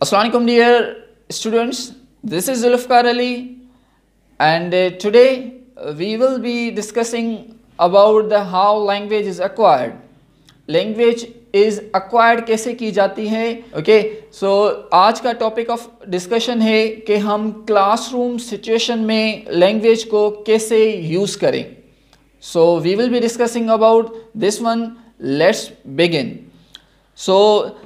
Assalamu alaikum dear students, this is Zulfiqar Ali, and today we will be discussing about the how language is acquired. Language is acquired कैसे की जाती है. Okay, so आज का topic of discussion है कि हम classroom situation में language को कैसे use करें. So we will be discussing about this one. Let's begin. So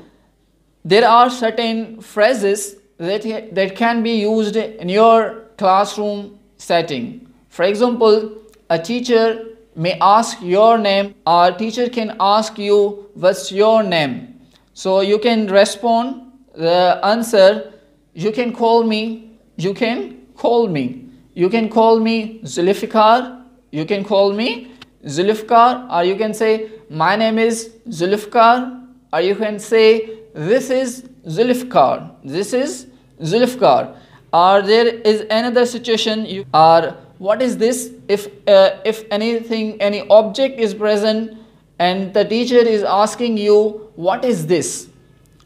there are certain phrases that can be used in your classroom setting. For example, a teacher may ask your name, or teacher can ask you what's your name. So you can respond the answer, you can call me, you can call me. You can call me Zulfiqar, you can call me Zulfiqar, or you can say my name is Zulfiqar, or you can say this is Zulfiqar, this is Zulfiqar. Or there is another situation, you are what is this? If any object is present and the teacher is asking you what is this?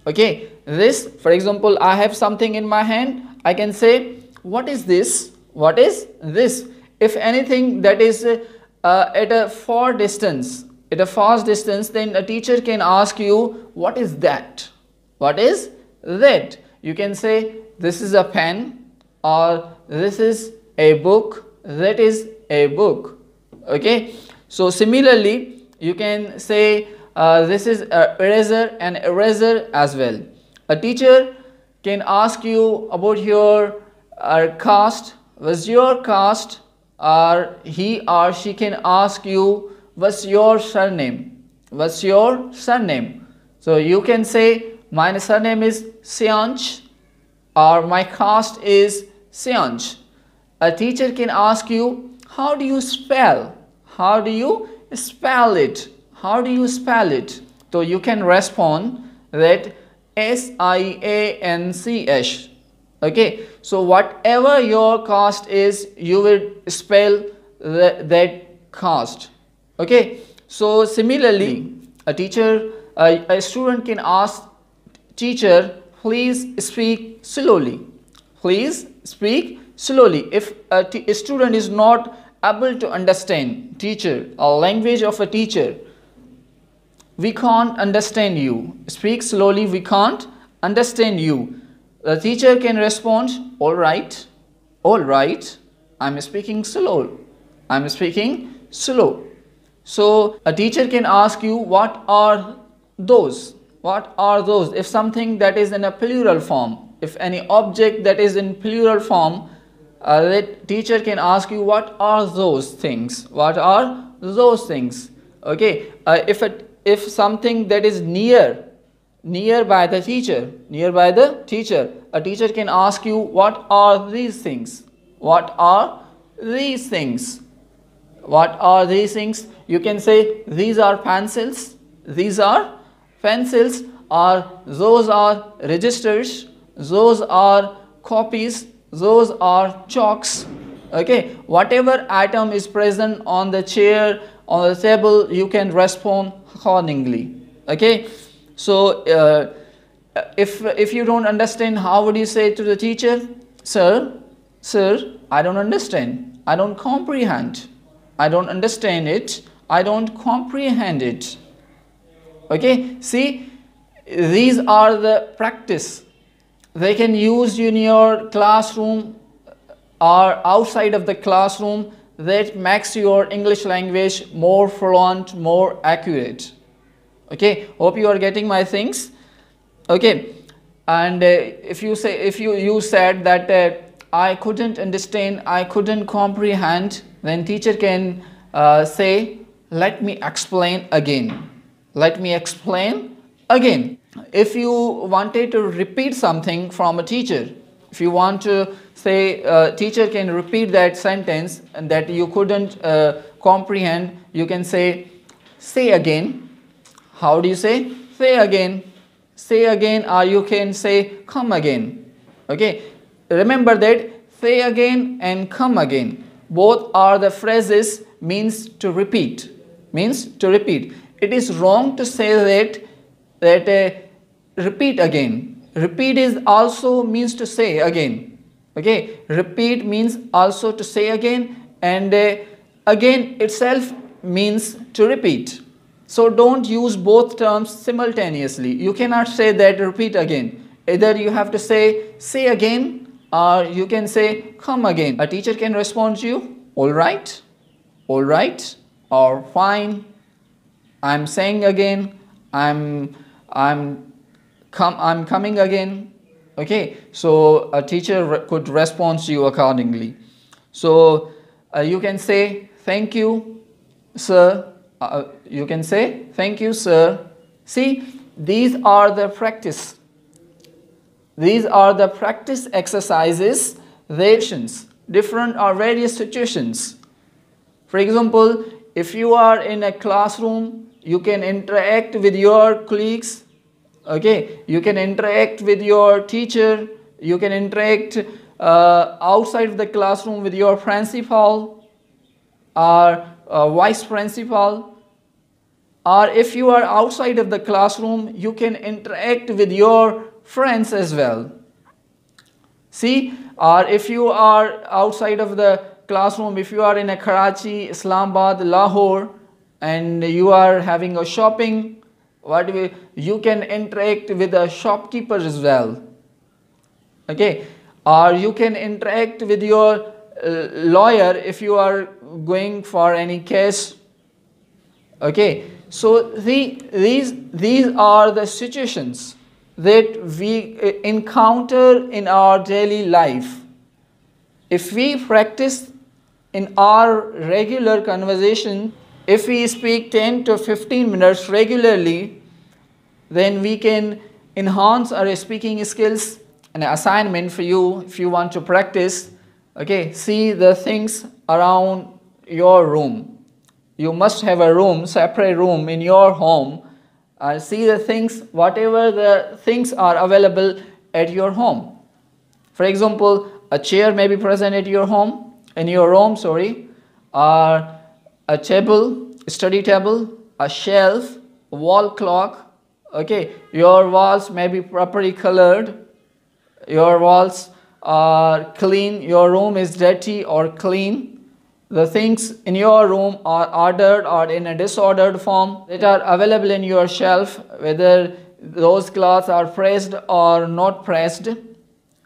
Okay, this, for example, I have something in my hand, I can say what is this? What is this? If anything that is at a far distance, then a teacher can ask you what is that? What is that? You can say this is a pen, or this is a book, that is a book. Okay, so similarly you can say this is a eraser and eraser as well. A teacher can ask you about your caste, what's your caste, or he or she can ask you what's your surname, what's your surname. So you can say my surname is Sianch, or my caste is Sianch. A teacher can ask you how do you spell, how do you spell it, how do you spell it. So you can respond that Sianch. Okay, so whatever your caste is, you will spell that caste. Okay, so similarly a student can ask teacher, please speak slowly, please speak slowly. If a student is not able to understand teacher or language of a teacher, we can't understand you, speak slowly, we can't understand you. The teacher can respond, all right, I'm speaking slow, I'm speaking slow. So a teacher can ask you what are those, what are those. If something that is in a plural form, if any object that is in plural form, the teacher can ask you what are those things, what are those things. Okay, if something that is nearby the teacher, a teacher can ask you what are these things, what are these things, what are these things. You can say these are pencils, these are pencils, or those are registers, those are copies, those are chalks. Okay, whatever item is present on the chair, on the table, you can respond accordingly. Okay, so if you don't understand, how would you say to the teacher, sir, I don't understand, I don't comprehend, I don't understand it, I don't comprehend it. Okay, see, these are the practice. They can use in your classroom or outside of the classroom, that makes your English language more fluent, more accurate. Okay, hope you are getting my things. Okay, and if you said that I couldn't understand, I couldn't comprehend, then teacher can say let me explain again, let me explain again. If you wanted to repeat something from a teacher, if you want to say teacher can repeat that sentence and that you couldn't comprehend, you can say again. How do you say? Say again, or you can say come again. Okay, remember that say again and come again, both are the phrases means to repeat, It is wrong to say that repeat again. repeat is also means to say again. Okay, repeat means also to say again, and again itself means to repeat. So don't use both terms simultaneously. You cannot say that repeat again. Either you have to say again, or you can say come again. A teacher can respond to you, all right, or fine, I'm saying again, I'm coming again. Okay, so a teacher could respond to you accordingly. So you can say thank you, sir. You can say thank you, sir. See, these are the practice. These are the practice exercises, different or various situations. For example, if you are in a classroom, you can interact with your colleagues. Okay, you can interact with your teacher. You can interact outside of the classroom with your principal or vice principal. Or if you are outside of the classroom, you can interact with your friends as well. See, or if you are outside of the classroom, if you are in a Karachi, Islamabad, Lahore, and you are having a shopping, you can interact with the shopkeepers as well. Okay, or you can interact with your lawyer if you are going for any case. Okay, so these are the situations that we encounter in our daily life. If we practice in our regular conversation, if we speak 10 to 15 minutes regularly, then we can enhance our speaking skills. An assignment for you, if you want to practice, okay, see the things around your room. You must have a room, separate room in your home. See the things, whatever the things are available at your home. For example, a chair may be present at your home, in your room, or a table, study table, a shelf, a wall clock. Okay, your walls may be properly colored. Your walls are clean. Your room is dirty or clean. The things in your room are ordered or in a disordered form that are available in your shelf, whether those clothes are pressed or not pressed.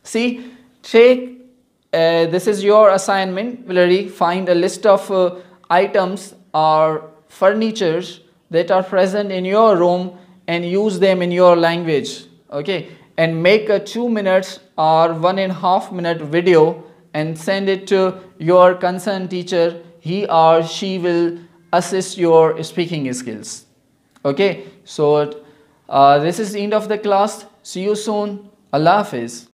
See, this is your assignment. Find a list of items or furnitures that are present in your room and use them in your language. Okay, and make a 2 minutes or 1.5 minute video and send it to your concerned teacher. He or she will assist your speaking skills. Okay, so this is the end of the class. See you soon. Allah Hafiz.